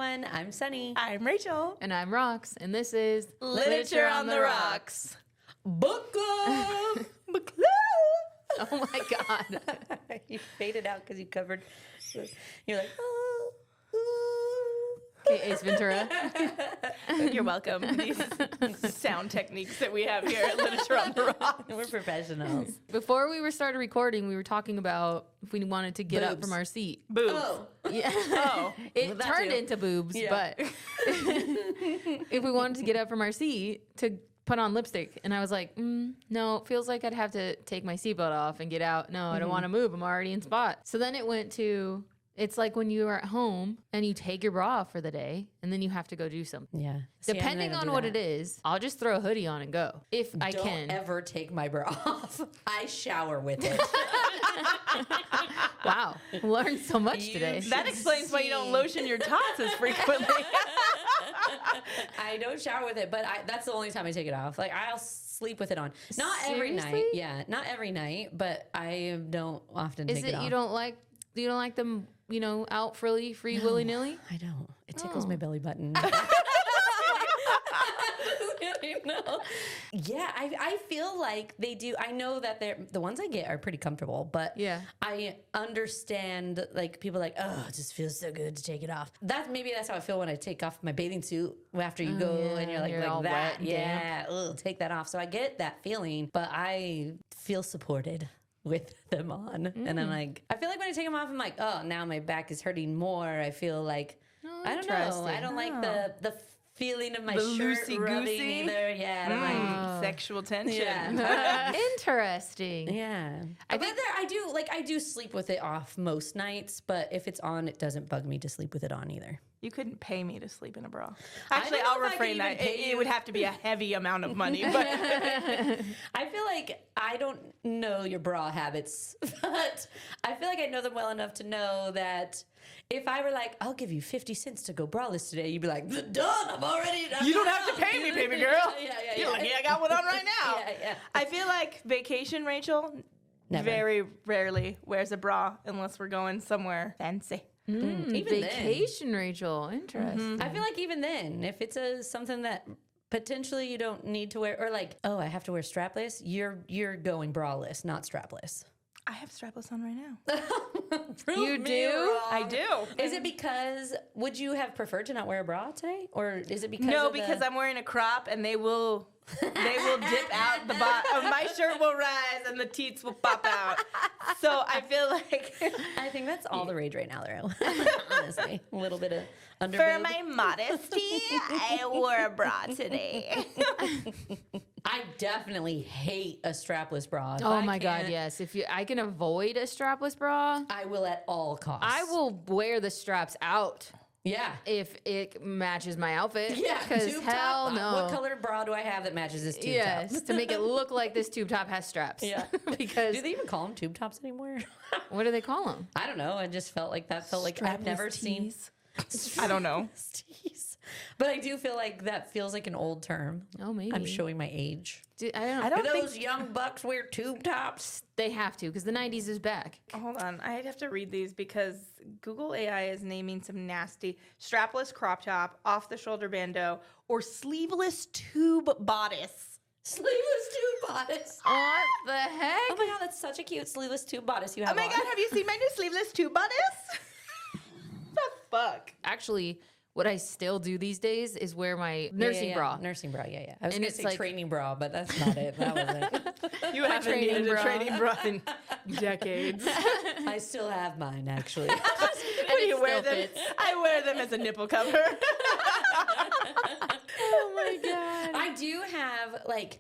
everyone. I'm Sunny. I'm Rachel. And I'm Rox, and this is Literature on the Rocks. Book club. Book club. Oh my God. You faded out because you covered. You're like, oh. Okay, Ace Ventura. You're welcome. These sound techniques that we have here at Literature on the Rocks. We're professionals. Before we started recording, we were talking about if we wanted to get up Boobs. from our seat. Boobs. Oh. Yeah. Oh. It Well, that turned too. into boobs, Yeah. but if we wanted to get up from our seat to put on lipstick, and I was like, no, it feels like I'd have to take my seatbelt off and get out. No, I don't want to move. I'm already in spot. So then it went to, it's like when you are at home and you take your bra off for the day, and then you have to go do something. Yeah. Depending on what it is, I'll just throw a hoodie on and go if I can. Don't ever take my bra off. I shower with it. Wow, learned so much today. That explains why you don't lotion your tots as frequently. I don't shower with it, but that's the only time I take it off. Like, I'll sleep with it on. Not every night. Seriously? Yeah, not every night, but I don't often Is take it off. you don't like them, out free willy nilly? I don't. It tickles Oh. my belly button. No. Yeah, I feel like they do. I know that the ones I get are pretty comfortable, but Yeah. I understand, like, people are like, oh, it just feels so good to take it off. Maybe that's how I feel when I take off my bathing suit after you go yeah, and you're you're like all that. wet and Yeah, ugh, take that off. So I get that feeling, but I feel supported with them on. And I'm like, I feel like when I take them off, I'm like, oh, now my back is hurting more. I feel like, I don't know. interesting. I don't like the feeling of my The shirt rubbing loosey-goosey? either. Yeah. I'm like, Sexual tension. yeah. Interesting. Yeah. I do sleep with it off most nights, but if it's on, it doesn't bug me to sleep with it on either. You couldn't pay me to sleep in a bra. I Actually, don't know I'll if I could refrain even that. pay It you. would have to be a heavy amount of money. But I feel like I don't know your bra habits, but I feel like I know them well enough to know that if I were like, I'll give you 50 cents to go braless today, you'd be like, done, I'm already done. you don't have to pay me, baby girl. Yeah. You're like, yeah, I got one on right now. Yeah. I feel like vacation, Rachel, Never. very rarely wears a bra unless we're going somewhere fancy. Even Vacation, Rachel. Interesting. I feel like even then, if it's something that potentially you don't need to wear, or like, oh, I have to wear strapless, you're going braless, not strapless. I have strapless on right now. You do? I do. Is it because, would you have preferred to not wear a bra today? Or is it because No, of because I'm wearing a crop and they will dip out the bottom. My shirt will rise and the teats will pop out. So I feel like I think that's all the rage right now, though. Honestly. A little bit of for underboob. my modesty, I wore a bra today. I definitely hate a strapless bra. If Oh I my God, can't, yes. If I can avoid a strapless bra, I will at all costs. I will wear the straps out Yeah. if it matches my outfit. Yeah. Because tube hell top. no. What color bra do I have that matches this tube Yes, top? to make it look like this tube top has straps. Yeah. Because Do they even call them tube tops anymore? what do they call them? I don't know. I just felt like I've never seen I don't know. tees. But I do feel like that feels like an old term. Oh, maybe. I'm showing my age. I don't Do think those young bucks wear tube tops? They have to because the 90s is back. Hold on, I have to read these because Google AI is naming some nasty strapless crop top, off the shoulder bandeau, or sleeveless tube bodice. Sleeveless tube bodice. What the heck? Oh my God, that's such a cute sleeveless tube bodice you Oh have my on. God, have you seen my new sleeveless tube bodice? The fuck? Actually, what I still do these days is wear my nursing bra. Nursing bra, yeah. I was And going to it's say like- training bra, but that's not it. That wasn't. You haven't training needed bra. a training bra in decades. I still have mine, actually. You wear still them. fits. I wear them as a nipple cover. Oh my God. I do have, like,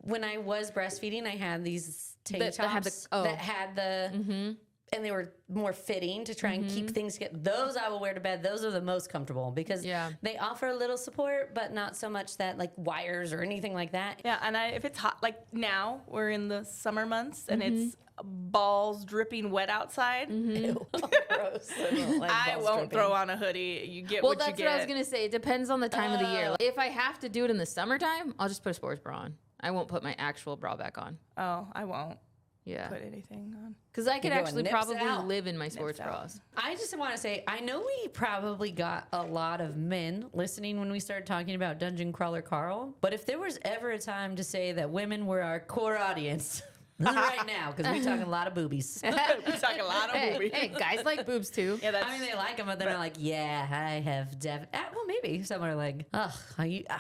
when I was breastfeeding, I had these tank That tops had the- that had the, and they were more fitting to try and keep things together. Those I will wear to bed. Those are the most comfortable because Yeah. they offer a little support, but not so much that like wires or anything like that. Yeah, and if it's hot, like now we're in the summer months and it's balls dripping wet outside, Ew. Gross. I don't like I balls won't dripping. throw on a hoodie. You get Well, what you that's get. what I was going to say. It depends on the time of the year. Like, if I have to do it in the summertime, I'll just put a sports bra on. I won't put my actual bra back on. Oh, I won't. Yeah. put anything on. Because I could go actually nips probably out. live in my sports out. bras. I just want to say, I know we probably got a lot of men listening when we started talking about Dungeon Crawler Carl, but if there was ever a time to say that women were our core audience, this is right now, because we talking a lot of boobies. We talk a lot of movies. Hey, guys like boobs too. Yeah, that's I mean, they like them, but they're like, yeah, I have well, maybe some are like, ugh,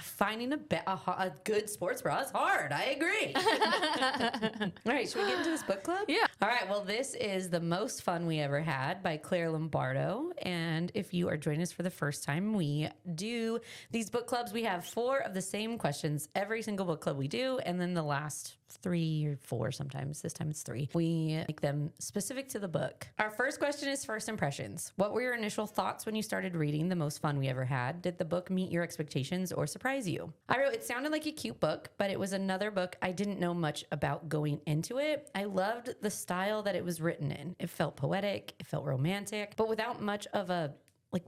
finding a good sports bra is hard. I agree. All right, should we get into this book club? Yeah. All right, well, this is The Most Fun We Ever Had by Claire Lombardo. And if you are joining us for the first time, we do these book clubs. We have 4 of the same questions every single book club we do. And then the last 3 or 4 sometimes. This time it's 3. We make them specific to the book. Our first question is first impressions. What were your initial thoughts when you started reading The Most Fun We Ever Had? Did the book meet your expectations or surprise you? I wrote, it sounded like a cute book, but it was another book I didn't know much about going into it. I loved the style that it was written in. It felt poetic, it felt romantic, but without much of a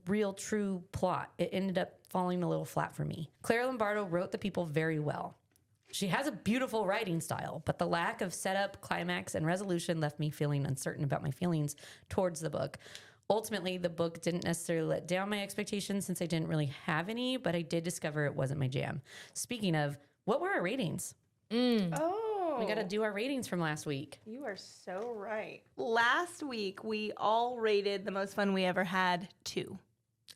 real true plot. It ended up falling a little flat for me. Claire Lombardo wrote the people very well. She has a beautiful writing style, but the lack of setup, climax, and resolution left me feeling uncertain about my feelings towards the book. Ultimately, the book didn't necessarily let down my expectations since I didn't really have any, but I did discover it wasn't my jam. Speaking of, what were our ratings? Oh. We got to do our ratings from last week. You are so right. Last week, we all rated The Most Fun We Ever Had 2.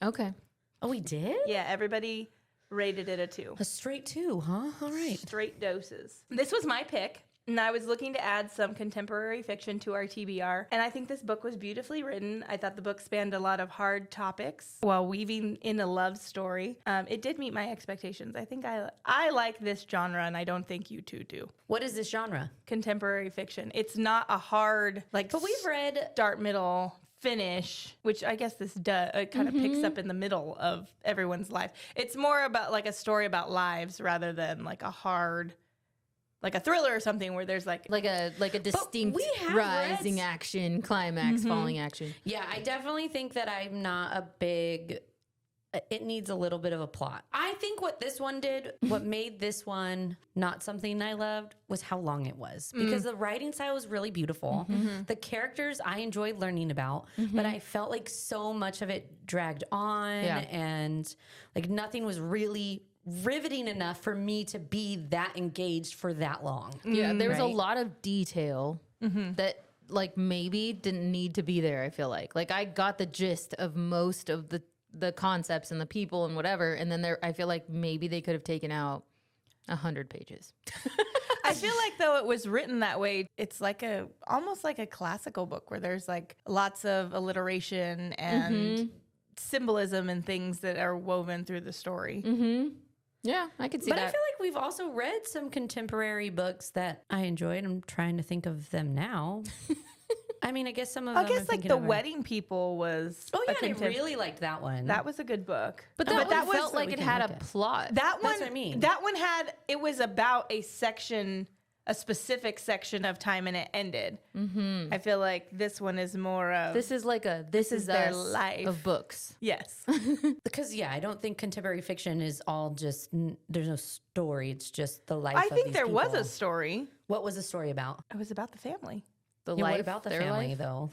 Okay. Oh, we did? Yeah, everybody rated it a 2. A straight 2, huh? All right. Straight doses. This was my pick, and I was looking to add some contemporary fiction to our TBR, and I think this book was beautifully written. I thought the book spanned a lot of hard topics while weaving in a love story. It did meet my expectations. I think I like this genre, and I don't think you two do. What is this genre? Contemporary fiction. It's not a hard, But we've read... start, middle, finish, which I guess this it kind of picks up in the middle of everyone's life. It's more about like a story about lives rather than like a hard, like a thriller or something where there's like a distinct we have rising read- action, climax, falling action. Yeah, I definitely think that I'm not a big... It needs a little bit of a plot. I think what this one did, what made this one not something I loved, was how long it was. Because the writing style was really beautiful. The characters I enjoyed learning about, but I felt like so much of it dragged on and like nothing was really riveting enough for me to be that engaged for that long. Yeah, there was a Right? lot of detail that like maybe didn't need to be there, I feel like. Like I got the gist of most of the concepts and the people and whatever, and then I feel like maybe they could have taken out 100 pages. I feel like though it was written that way, it's like almost like a classical book where there's like lots of alliteration and symbolism and things that are woven through the story. Yeah, I could see But that. I feel like we've also read some contemporary books that I enjoyed. I'm trying to think of them now. I mean, I guess some of them I guess I'm like thinking The of are- Wedding People was Oh, yeah, I contem- really liked that one. that was a good book. but Oh, that, that one was felt what like we it can had look a at. plot. That one, That's what I mean. That one it was about a specific section of time, and it ended. I feel like this one is more of This is like this is their us life. of books. yes. Because, yeah, I don't think contemporary fiction is all just, there's no story. It's just the life I of think these there was people. a story. What was the story about? It was about the family. The Yeah, life, what about the their family, life. though?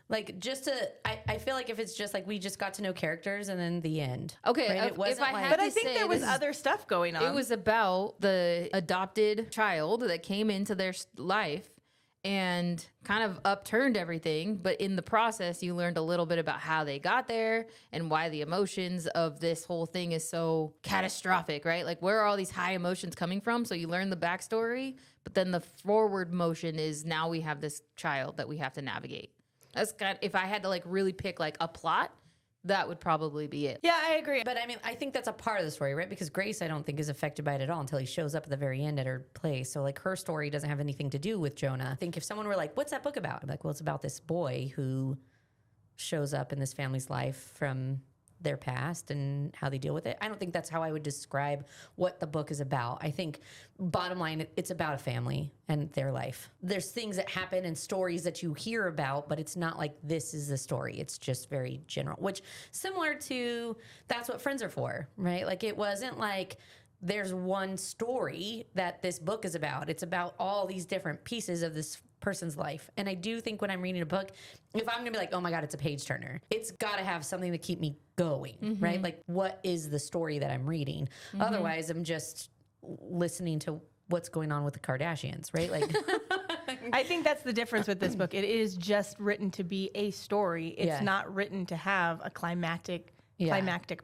Like just to, I feel like if it's just like we just got to know characters and then the end. Okay, Right? if It wasn't I like, had But to I think say there was this- other stuff going on. It was about the adopted child that came into their life and kind of upturned everything. But in the process, you learned a little bit about how they got there and why the emotions of this whole thing is so catastrophic, right? Like, where are all these high emotions coming from? So you learn the backstory, but then the forward motion is now we have this child that we have to navigate. That's kind if I had to like really pick like a plot, that would probably be it. yeah, I agree. But I mean, I think that's a part of the story, right? Because Grace, I don't think, is affected by it at all until he shows up at the very end at her place. So, like, her story doesn't have anything to do with Jonah. I think if someone were like, what's that book about? I'm like, well, it's about this boy who shows up in this family's life from their past and how they deal with it. I don't think that's how I would describe what the book is about. I think, bottom line, it's about a family and their life. There's things that happen and stories that you hear about, but it's not like this is the story. It's just very general, which similar to that's what friends are for, right? Like, it wasn't like there's one story that this book is about. It's about all these different pieces of this person's life. And I do think when I'm reading a book, if I'm gonna be like, oh my God, it's a page turner, it's gotta have something to keep me going, right? Like, what is the story that I'm reading? Otherwise, I'm just listening to what's going on with the Kardashians, right? Like, I think that's the difference with this book. It is just written to be a story. It's Yeah. not written to have a climactic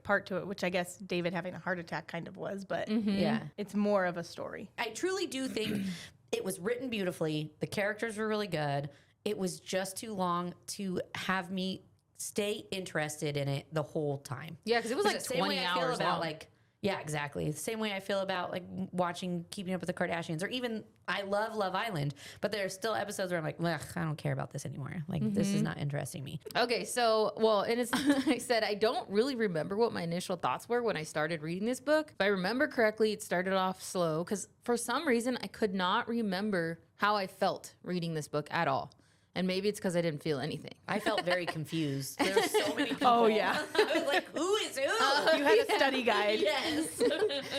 part to it, which I guess David having a heart attack kind of was, but yeah. it's more of a story. I truly do think it was written beautifully. The characters were really good. It was just too long to have me stay interested in it the whole time. Yeah, because it was like the same 20 way I feel hours about long. like, yeah, exactly. The same way I feel about like watching Keeping Up with the Kardashians, or even I love Love Island, but there are still episodes where I'm like, ugh, I don't care about this anymore. Like, this is not interesting me. Okay, so, well, and it's, I said, I don't really remember what my initial thoughts were when I started reading this book. If I remember correctly, it started off slow because for some reason I could not remember how I felt reading this book at all. And maybe it's because I didn't feel anything. I felt very confused. There were so many people. Oh, yeah. I was like, who is who? You had a study guide. Yes.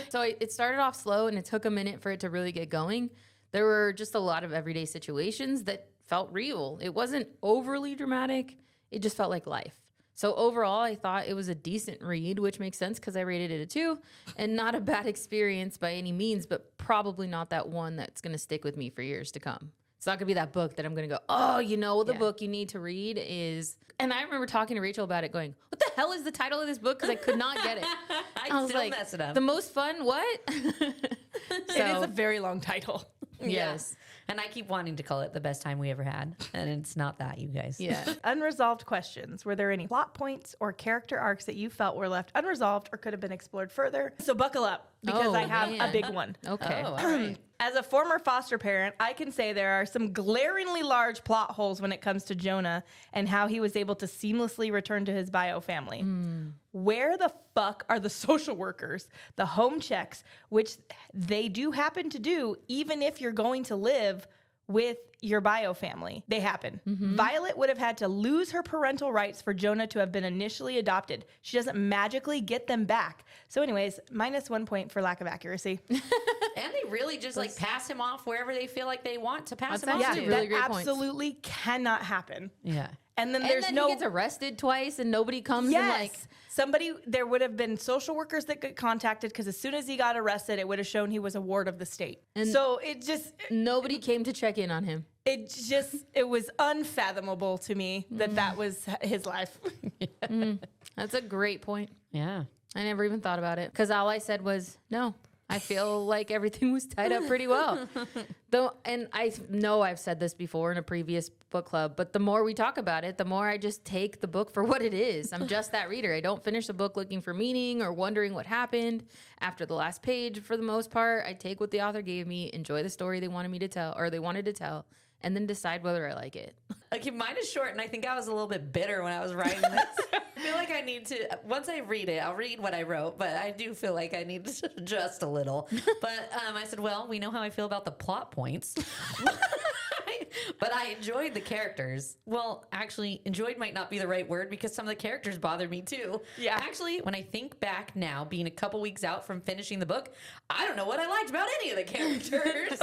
So it started off slow and it took a minute for it to really get going. There were just a lot of everyday situations that felt real. It wasn't overly dramatic. It just felt like life. So overall, I thought it was a decent read, which makes sense because I rated it a 2, and not a bad experience by any means, but probably not that one that's going to stick with me for years to come. It's not going to be that book that I'm going to go, oh, you know, the book you need to read is... And I remember talking to Rachel about it going, what the hell is the title of this book? Because I could not get it. I was still mess it up. The most fun, what? It is a very long title. Yes. And I keep wanting to call it The Best Time We Ever Had. And it's not that, you guys. Yeah. Unresolved questions. Were there any plot points or character arcs that you felt were left unresolved or could have been explored further? So buckle up because Oh, I have man. a big one. Okay. Oh, all right. As a former foster parent, I can say there are some glaringly large plot holes when it comes to Jonah and how he was able to seamlessly return to his bio family. Where the fuck are the social workers, the home checks, which they do happen to do even if you're going to live with your bio family? They happen. Violet would have had to lose her parental rights for Jonah to have been initially adopted. She doesn't magically get them back. So anyways, -1 point for lack of accuracy. And they really just like pass him off wherever they feel like they want to pass him off That's to. actually really that great points. absolutely cannot happen. Yeah. And then And there's then no... he gets arrested twice and nobody comes and like... Somebody, there would have been social workers that got contacted because as soon as he got arrested, it would have shown he was a ward of the state. And so it just, Nobody came to check in on him. it was unfathomable to me that that was his life. That's a great point. Yeah. I never even thought about it because all I said was, no, I feel like everything was tied up pretty well. Though, and I know I've said this before in a previous book club, but the more we talk about it, the more I just take the book for what it is. I'm just that reader. I don't finish the book looking for meaning or wondering what happened after the last page for the most part. I take what the author gave me, enjoy the story they wanted me to tell, or they wanted to tell, and then decide whether I like it. Okay, mine is short, and I think I was a little bit bitter when I was writing this. I feel like I need to, once I read it, I'll read what I wrote, but I do feel like I need to adjust a little. But I said, well, we know how I feel about the plot points. But I enjoyed the characters. Well, actually, enjoyed might not be the right word because some of the characters bothered me too. Yeah. Actually, when I think back now, being a couple weeks out from finishing the book, I don't know what I liked about any of the characters.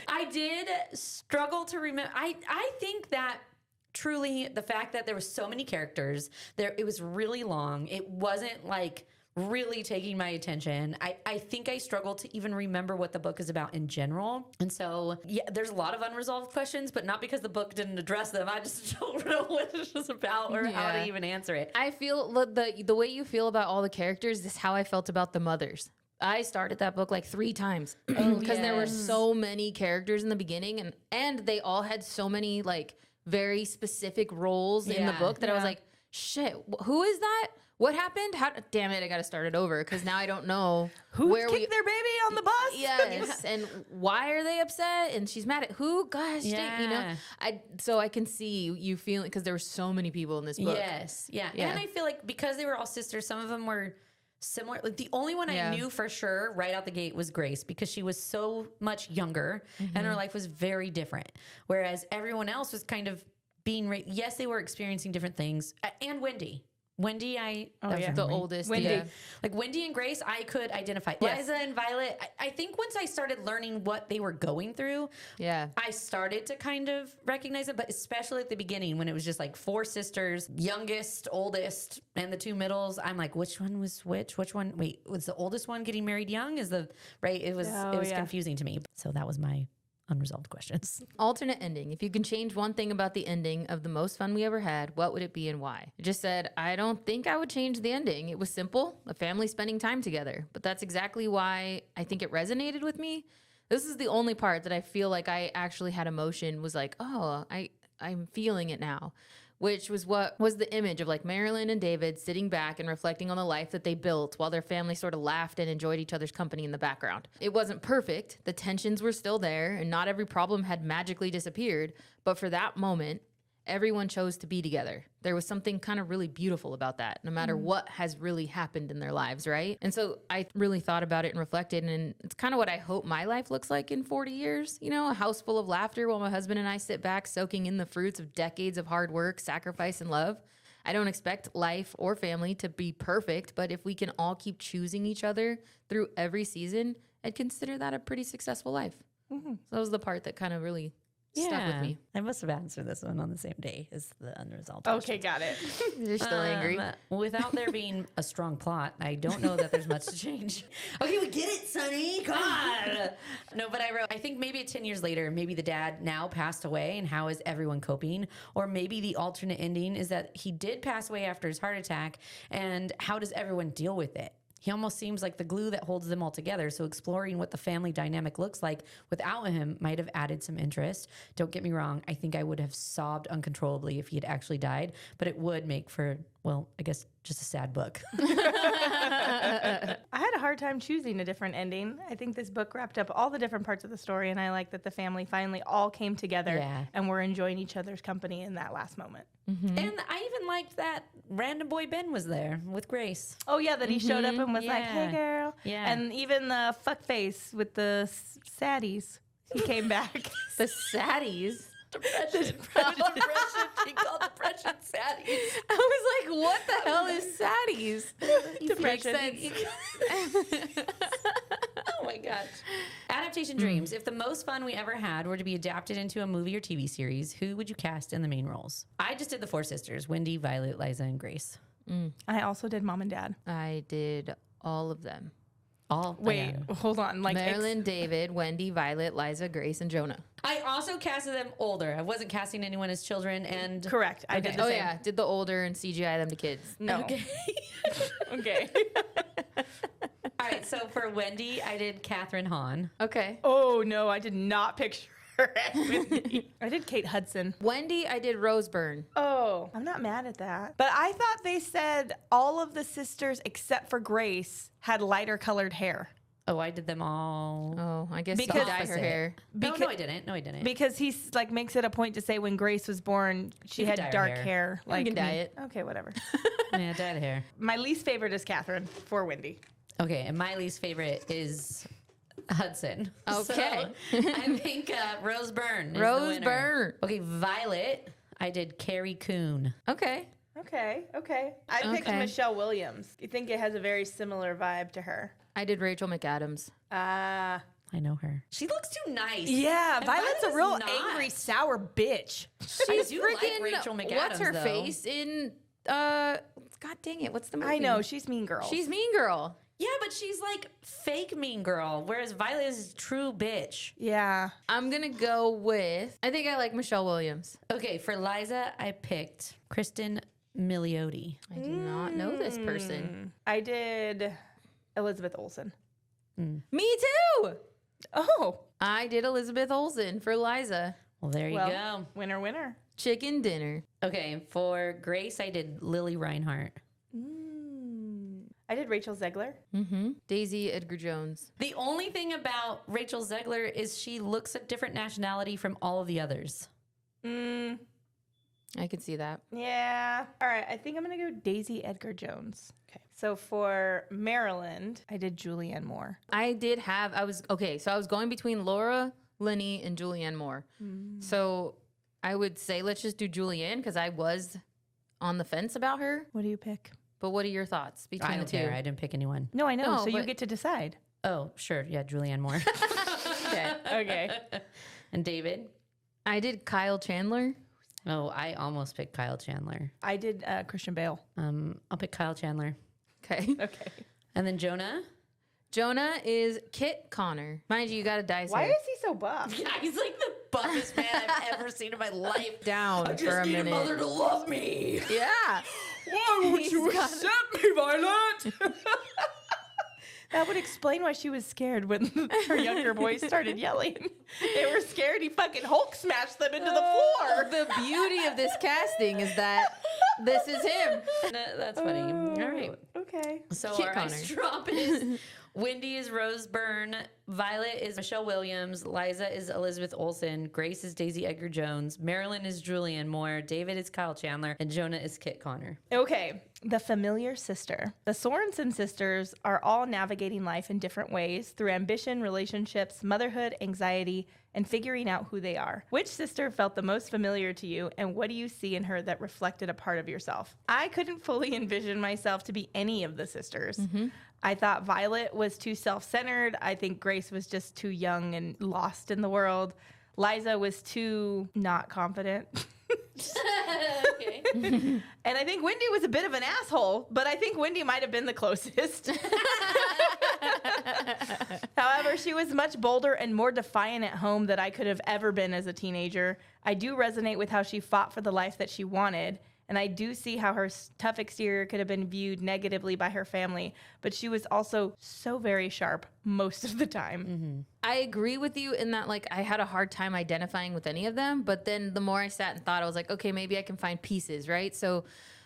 I did struggle to remember. I think that truly the fact that there were so many characters, it was really long. It wasn't like really taking my attention. I think I struggled to even remember what the book is about in general. And so, yeah, there's a lot of unresolved questions, but not because the book didn't address them. I just don't know what it was about or how to even answer it. I feel the way you feel about all the characters is how I felt about the mothers. I started that book like 3 times because there were so many characters in the beginning and they all had so many like very specific roles in the book that I was like, shit, who is that? What happened? Damn it, I got to start it over because now I don't know Who kicked their baby on the bus? Yes, and why are they upset? And she's mad at who? Gosh, dang, you know. So I can see you feeling because there were so many people in this book. Yes, yeah. And I feel like because they were all sisters, some of them were similar. Like the only one I knew for sure right out the gate was Grace because she was so much younger and her life was very different. Whereas everyone else was kind of being yes, they were experiencing different things. And Wendy. Wendy, The oldest. Wendy. Yeah. like Wendy and Grace, I could identify. Yes. Liza and Violet, I think once I started learning what they were going through, Yeah. I started to kind of recognize it, but especially at the beginning when it was just like 4 sisters, youngest, oldest, and the 2 middles. I'm like, which one was which? Which one? Wait, was the oldest one getting married young? It was confusing to me. So that was my unresolved questions. Alternate ending. If you can change one thing about the ending of the most fun we ever had, what would it be and why? It just said, I don't think I would change the ending. It was simple, a family spending time together. But that's exactly why I think it resonated with me. This is the only part that I feel like I actually had emotion, was like, oh, I'm feeling it now. Which was what was the image of like Marilyn and David sitting back and reflecting on the life that they built while their family sort of laughed and enjoyed each other's company in the background. It wasn't perfect. The tensions were still there and not every problem had magically disappeared. But for that moment, everyone chose to be together. There was something kind of really beautiful about that, no matter what has really happened in their lives, right? And so I really thought about it and reflected, and it's kind of what I hope my life looks like in 40 years. You know, a house full of laughter while my husband and I sit back soaking in the fruits of decades of hard work, sacrifice, and love. I don't expect life or family to be perfect, but if we can all keep choosing each other through every season, I'd consider that a pretty successful life. So that was the part that kind of really stuck with me. I must have answered this one on the same day as the unresolved. Okay, got it. You're still angry. Without there being a strong plot, I don't know that there's much to change. Okay, we get it, Sonny. God. No, but I think maybe 10 years later, maybe the dad now passed away, and how is everyone coping? Or maybe the alternate ending is that he did pass away after his heart attack, and how does everyone deal with it? He almost seems like the glue that holds them all together. So exploring what the family dynamic looks like without him might have added some interest. Don't get me wrong. I think I would have sobbed uncontrollably if he had actually died, but it would make for, well, I guess just a sad book. I had a hard time choosing a different ending. I think this book wrapped up all the different parts of the story, and I like that the family finally all came together and were enjoying each other's company in that last moment. And I even liked that random boy Ben was there with Grace. Oh, yeah, that he showed up and was like, hey, Yeah. girl. Yeah. And even the fuck face with the saddies, he came back. The saddies. Depression. She called depression saddies. I was like, what the hell is saddies? Depression. Makes sense. Oh my gosh. Adaptation dreams. If the most fun we ever had were to be adapted into a movie or TV series, who would you cast in the main roles? I just did the 4 sisters, Wendy, Violet, Liza, and Grace. I also did Mom and Dad. I did all of them. Wait, hold on. Like Marilyn, David, Wendy, Violet, Liza, Grace, and Jonah. I also casted them older. I wasn't casting anyone as children. And correct. I did the Oh same. yeah, did the older and CGI them to kids. No. Okay. Okay. All right. So for Wendy, I did Catherine Hahn. Okay. Oh, no, I did not picture her as Wendy. I did Kate Hudson. Wendy, I did Rose Byrne. Oh, I'm not mad at that. But I thought they said all of the sisters except for Grace had lighter colored hair. Oh, I did them all. Oh, I guess Because- you dye her hair. No, I didn't. No, I didn't. Because he's like makes it a point to say when Grace was born, she You had can dye her dark hair. hair. Like can dye me. it. Okay, whatever. Yeah, dyed hair. My least favorite is Catherine for Wendy. Okay, and my least favorite is Hudson. Okay. So, I think Rose Byrne. Is the Rose winner. Byrne. Okay, Violet. I did Carrie Coon. Okay. Okay. I picked Okay. Michelle Williams. I think it has a very similar vibe to her. I did Rachel McAdams. Ah. I know her. She looks too nice. Yeah, And Violet's a Violet real is not. angry, sour bitch. I do like Rachel McAdams, What's her though. face in God dang it, what's the movie? I know, she's Mean Girl. She's Mean Girl. Yeah, but she's like fake mean girl, whereas Violet is true bitch. Yeah. I'm gonna go with I think I like Michelle Williams. Okay, for Liza, I picked Kristen Milioti. I do not know this person. I did Elizabeth Olsen. Me too. Oh. I did Elizabeth Olsen for Liza. Well, there you go. Winner, winner. Chicken dinner. Okay, for Grace, I did Lily Reinhart. I did Rachel Zegler. Daisy Edgar Jones. The only thing about Rachel Zegler is she looks a different nationality from all of the others. I can see that. Yeah. All right. I think I'm going to go Daisy Edgar Jones. Okay. So for Maryland, I did Julianne Moore. I was going between Laura Linney and Julianne Moore. So I would say let's just do Julianne because I was on the fence about her. What do you pick? But what are your thoughts between I the don't two? care. I didn't pick anyone. No, I know. No, so you but- get to decide. Oh, sure. Yeah, Julianne Moore. Okay. And David? I did Kyle Chandler. Oh, I almost picked Kyle Chandler. I did Christian Bale. I'll pick Kyle Chandler. Okay. Okay. And then Jonah? Jonah is Kit Connor. Mind you, you got to dice Why her is he so buff? Yeah, he's like the buffest man I've ever seen in my life. down for a minute. to love me. Yeah. Why would you accept me, Violet? That would explain why she was scared when her younger boys started yelling. They were scared he fucking Hulk smashed them into the floor. The beauty of this casting is that this is him. That's funny. All right. Okay. So Kit our Connor. ice drop is Wendy is Rose Byrne, Violet is Michelle Williams, Liza is Elizabeth Olsen, Grace is Daisy Edgar Jones, Marilyn is Julianne Moore, David is Kyle Chandler, and Jonah is Kit Connor. Okay, the familiar sister. The Sorenson sisters are all navigating life in different ways through ambition, relationships, motherhood, anxiety, and figuring out who they are. Which sister felt the most familiar to you, and what do you see in her that reflected a part of yourself? I couldn't fully envision myself to be any of the sisters. I thought Violet was too self-centered. I think Grace was just too young and lost in the world. Liza was too not confident. Okay. And I think Wendy was a bit of an asshole, but I think Wendy might have been the closest. However, she was much bolder and more defiant at home than I could have ever been as a teenager. I do resonate with how she fought for the life that she wanted. And I do see how her tough exterior could have been viewed negatively by her family, but she was also so very sharp most of the time. I agree with you in that, like, I had a hard time identifying with any of them. But then the more I sat and thought, I was like, okay, maybe I can find pieces, right? So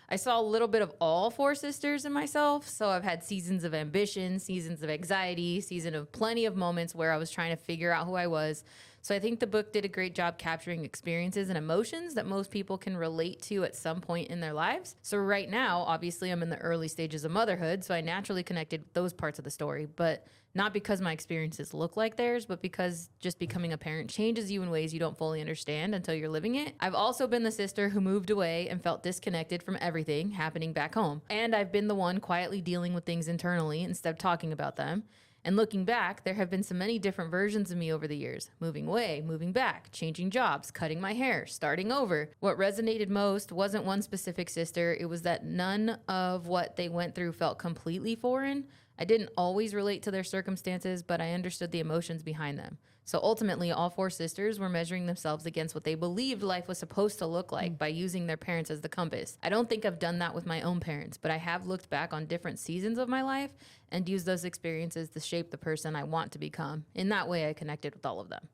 I saw a little bit of all four sisters in myself. So I've had seasons of ambition, seasons of anxiety, season of plenty of moments where I was trying to figure out who I was. So I think the book did a great job capturing experiences and emotions that most people can relate to at some point in their lives. So right now, obviously, I'm in the early stages of motherhood, so I naturally connected with those parts of the story, but not because my experiences look like theirs, but because just becoming a parent changes you in ways you don't fully understand until you're living it. I've also been the sister who moved away and felt disconnected from everything happening back home. And I've been the one quietly dealing with things internally instead of talking about them. And looking back, there have been so many different versions of me over the years. Moving away, moving back, changing jobs, cutting my hair, starting over. What resonated most wasn't one specific sister. It was that none of what they went through felt completely foreign. I didn't always relate to their circumstances, but I understood the emotions behind them. So ultimately, all four sisters were measuring themselves against what they believed life was supposed to look like by using their parents as the compass. I don't think I've done that with my own parents, but I have looked back on different seasons of my life and used those experiences to shape the person I want to become. In that way, I connected with all of them.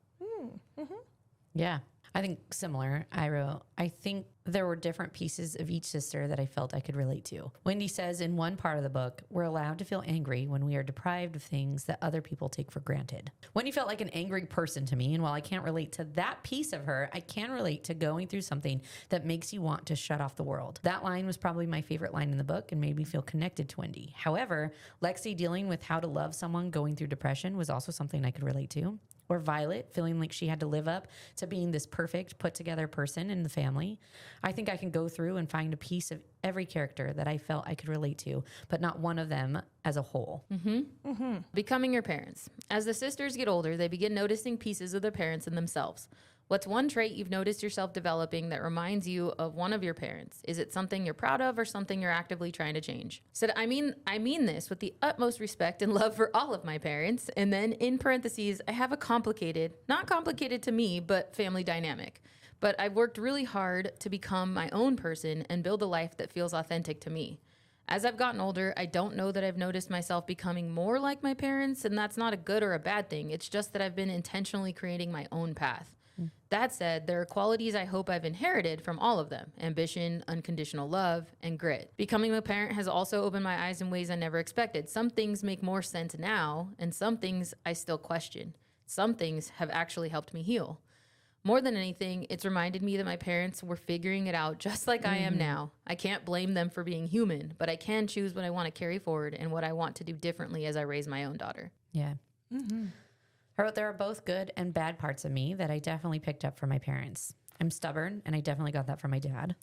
Yeah. I think similar. I think there were different pieces of each sister that I felt I could relate to. Wendy says in one part of the book, we're allowed to feel angry when we are deprived of things that other people take for granted. Wendy felt like an angry person to me, and while I can't relate to that piece of her, I can relate to going through something that makes you want to shut off the world. That line was probably my favorite line in the book and made me feel connected to Wendy. However, Lexi dealing with how to love someone going through depression was also something I could relate to. Or Violet feeling like she had to live up to being this perfect, put together person in the family. I think I can go through and find a piece of every character that I felt I could relate to, but not one of them as a whole. Becoming your parents. As the sisters get older, they begin noticing pieces of their parents in themselves. What's one trait you've noticed yourself developing that reminds you of one of your parents? Is it something you're proud of or something you're actively trying to change? Said, I mean this with the utmost respect and love for all of my parents. And then in parentheses, I have a complicated, not complicated to me, but family dynamic. But I've worked really hard to become my own person and build a life that feels authentic to me. As I've gotten older, I don't know that I've noticed myself becoming more like my parents, and that's not a good or a bad thing. It's just that I've been intentionally creating my own path. That said, there are qualities I hope I've inherited from all of them: ambition, unconditional love, and grit. Becoming a parent has also opened my eyes in ways I never expected. Some things make more sense now, and some things I still question. Some things have actually helped me heal. More than anything, it's reminded me that my parents were figuring it out just like I am now. I can't blame them for being human, but I can choose what I want to carry forward and what I want to do differently as I raise my own daughter. Yeah. I wrote, there are both good and bad parts of me that I definitely picked up from my parents. I'm stubborn, and I definitely got that from my dad.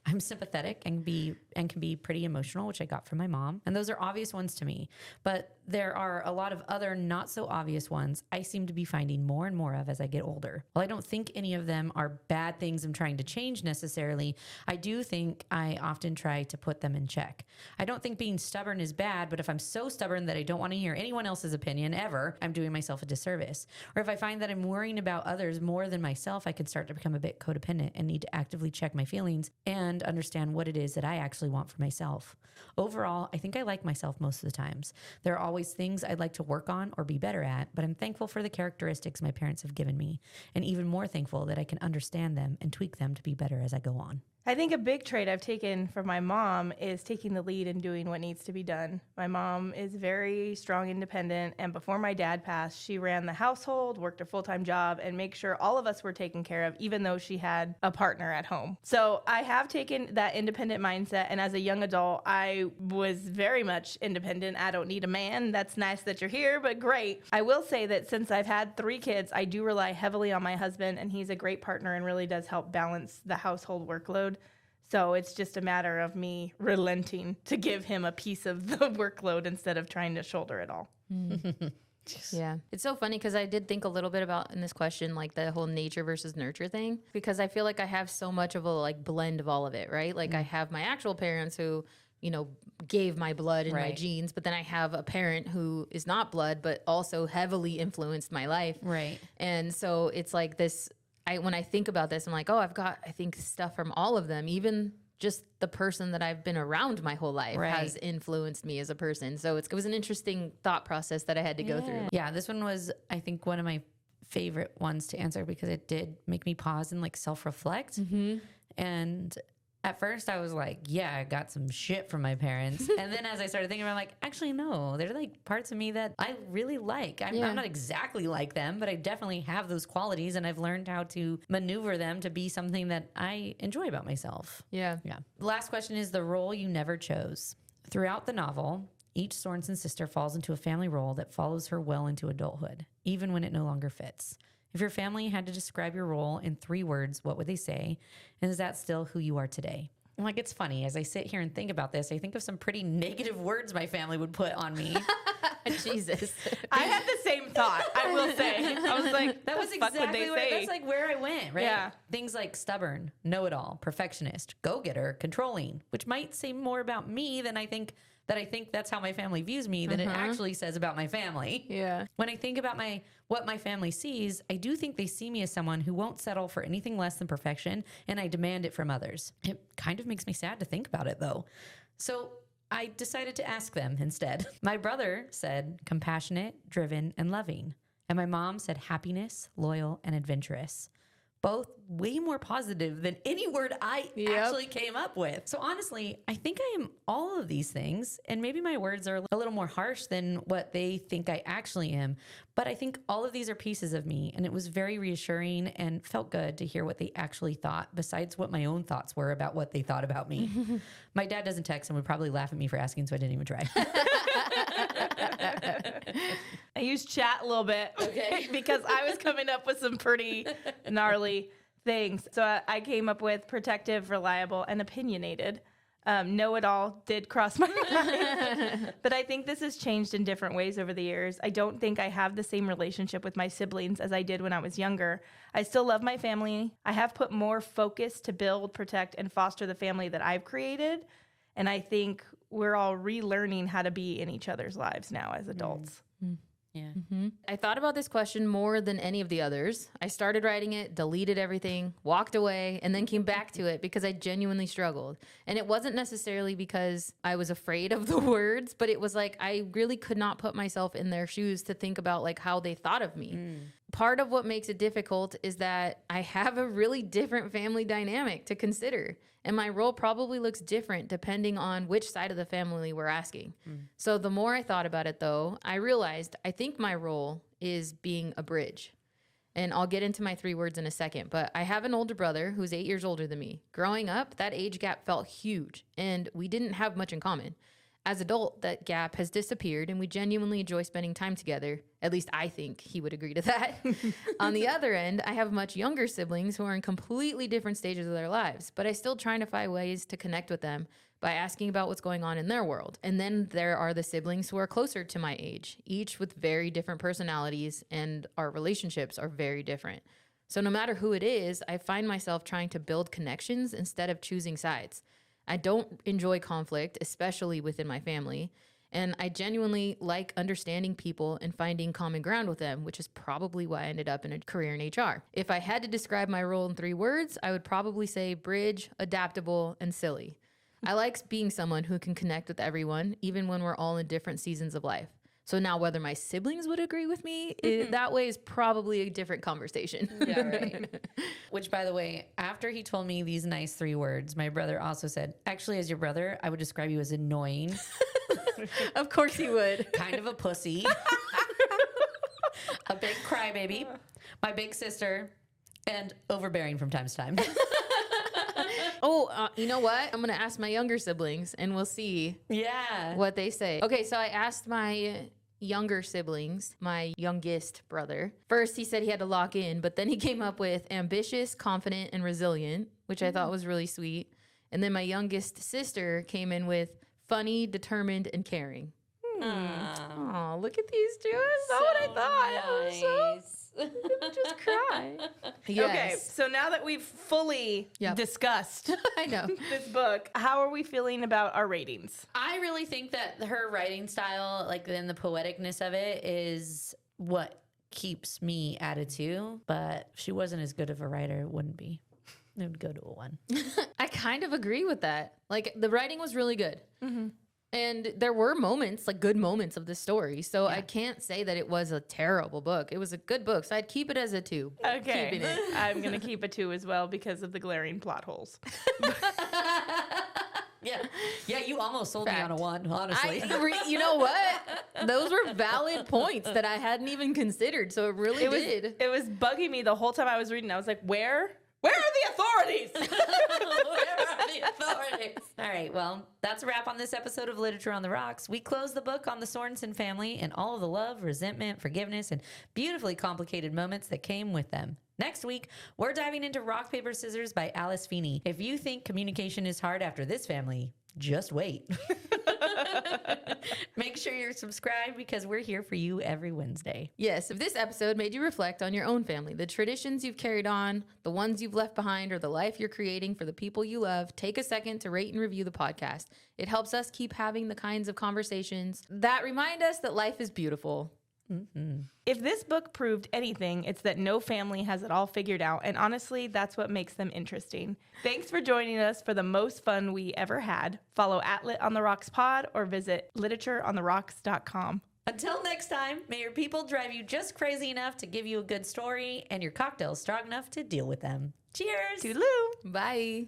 I'm sympathetic and can be pretty emotional, which I got from my mom. And those are obvious ones to me. But there are a lot of other not so obvious ones I seem to be finding more and more of as I get older. While I don't think any of them are bad things I'm trying to change necessarily, I do think I often try to put them in check. I don't think being stubborn is bad, but if I'm so stubborn that I don't want to hear anyone else's opinion ever, I'm doing myself a disservice. Or if I find that I'm worrying about others more than myself, I can start to become a bit codependent and need to actively check my feelings and understand what it is that I actually want for myself. Overall, I think I like myself most of the times. There are always things I'd like to work on or be better at, but I'm thankful for the characteristics my parents have given me, and even more thankful that I can understand them and tweak them to be better as I go on. I think a big trait I've taken from my mom is taking the lead and doing what needs to be done. My mom is very strong, independent, and before my dad passed, she ran the household, worked a full-time job, and make sure all of us were taken care of, even though she had a partner at home. So I have taken that independent mindset, and as a young adult, I was very much independent. I don't need a man. That's nice that you're here, but great. I will say that since I've had 3 kids, I do rely heavily on my husband, and he's a great partner and really does help balance the household workload. So it's just a matter of me relenting to give him a piece of the workload instead of trying to shoulder it all. Yeah. It's so funny because I did think a little bit about in this question, like the whole nature versus nurture thing, because I feel like I have so much of a like blend of all of it, right? Like I have my actual parents who, you know, gave my blood and my genes, but then I have a parent who is not blood, but also heavily influenced my life. Right. And so it's like this, when I think about this, I'm like, oh, I've got, I think, stuff from all of them. Even just the person that I've been around my whole life has influenced me as a person. So it was an interesting thought process that I had to go through. Yeah, this one was, I think, one of my favorite ones to answer because it did make me pause and like self-reflect. And at first I was like, yeah, I got some shit from my parents. And then as I started thinking about it, I'm like, actually, no, they're like parts of me that I really like. I'm not exactly like them, but I definitely have those qualities and I've learned how to maneuver them to be something that I enjoy about myself. Yeah. The last question is the role you never chose. Throughout the novel, each Sorenson sister falls into a family role that follows her well into adulthood, even when it no longer fits. If your family had to describe your role in 3 words, what would they say? And is that still who you are today? I'm like, it's funny. As I sit here and think about this, I think of some pretty negative words my family would put on me. Jesus. I had the same thought, I will say. I was like, that was exactly that's like where I went, right? Yeah. Things like stubborn, know-it-all, perfectionist, go-getter, controlling, which might say more about me than I think that's how my family views me than it actually says about my family. Yeah. When I think about what my family sees, I do think they see me as someone who won't settle for anything less than perfection, and I demand it from others. It kind of makes me sad to think about it, though. So I decided to ask them instead. My brother said compassionate, driven, and loving. And my mom said happiness, loyal, and adventurous. Both way more positive than any word I actually came up with. So honestly, I think I am all of these things, and maybe my words are a little more harsh than what they think I actually am. But I think all of these are pieces of me, and it was very reassuring and felt good to hear what they actually thought, besides what my own thoughts were about what they thought about me. My dad doesn't text and would probably laugh at me for asking, so I didn't even try. I used chat a little bit because I was coming up with some pretty gnarly things. So I came up with protective, reliable, and opinionated. Know-it-all did cross my mind. But I think this has changed in different ways over the years. I don't think I have the same relationship with my siblings as I did when I was younger. I still love my family. I have put more focus to build, protect, and foster the family that I've created. And I think we're all relearning how to be in each other's lives now as adults. Yeah. I thought about this question more than any of the others. I started writing it, deleted everything, walked away, and then came back to it because I genuinely struggled. And it wasn't necessarily because I was afraid of the words, but it was like I really could not put myself in their shoes to think about like how they thought of me. Part of what makes it difficult is that I have a really different family dynamic to consider. And my role probably looks different depending on which side of the family we're asking. So the more I thought about it, though, I realized I think my role is being a bridge. And I'll get into my 3 words in a second, but I have an older brother who's 8 years older than me. Growing up, that age gap felt huge, and we didn't have much in common. As adult, that gap has disappeared and we genuinely enjoy spending time together. At least I think he would agree to that. On the other end, I have much younger siblings who are in completely different stages of their lives, but I still trying to find ways to connect with them by asking about what's going on in their world. And then there are the siblings who are closer to my age, each with very different personalities, and our relationships are very different. So no matter who it is, I find myself trying to build connections instead of choosing sides. I don't enjoy conflict, especially within my family, and I genuinely like understanding people and finding common ground with them, which is probably why I ended up in a career in HR. If I had to describe my role in 3 words, I would probably say bridge, adaptable, and silly. I like being someone who can connect with everyone, even when we're all in different seasons of life. So now whether my siblings would agree with me, that way is probably a different conversation. Yeah, right. Which, by the way, after he told me these nice 3 words, my brother also said, actually, as your brother, I would describe you as annoying. Of course he would. Kind of a pussy. A big crybaby. My big sister. And overbearing from time to time. You know what? I'm going to ask my younger siblings and we'll see what they say. Okay, so I asked my younger siblings, my youngest brother. First, he said he had to lock in, but then he came up with ambitious, confident, and resilient, which I thought was really sweet. And then my youngest sister came in with funny, determined, and caring. Oh, look at these two. That's not what I thought. Nice. Just cry. Yes. Okay, so now that we've fully discussed I know this book, how are we feeling about our ratings? I really think that her writing style, like then the poeticness of it, is what keeps me at a 2. But if she wasn't as good of a writer, it wouldn't be. It would go to a 1. I kind of agree with that. Like the writing was really good. Mm-hmm. And there were moments, like good moments of the story. So I can't say that it was a terrible book. It was a good book. So I'd keep it as a 2. Okay. Keeping it. I'm going to keep a 2 as well because of the glaring plot holes. Yeah, you almost sold me on a 1, honestly. You know what? Those were valid points that I hadn't even considered. So it really did. It was bugging me the whole time I was reading. I was like, where are the authorities? Where are the authorities? All right, well, that's a wrap on this episode of Literature on the Rocks. We close the book on the Sorenson family and all of the love, resentment, forgiveness, and beautifully complicated moments that came with them. Next week, we're diving into Rock, Paper, Scissors by Alice Feeney. If you think communication is hard after this family, just wait. Make sure you're subscribed because we're here for you every Wednesday. Yes, if this episode made you reflect on your own family, the traditions you've carried on, the ones you've left behind, or the life you're creating for the people you love, take a second to rate and review the podcast. It helps us keep having the kinds of conversations that remind us that life is beautiful. Mm-hmm. If this book proved anything, it's that no family has it all figured out, and honestly, that's what makes them interesting. Thanks for joining us for the most fun we ever had. Follow @Lit on the Rocks Pod or visit literatureontherocks.com. Until next time, may your people drive you just crazy enough to give you a good story and your cocktails strong enough to deal with them. Cheers! Toodaloo! Bye!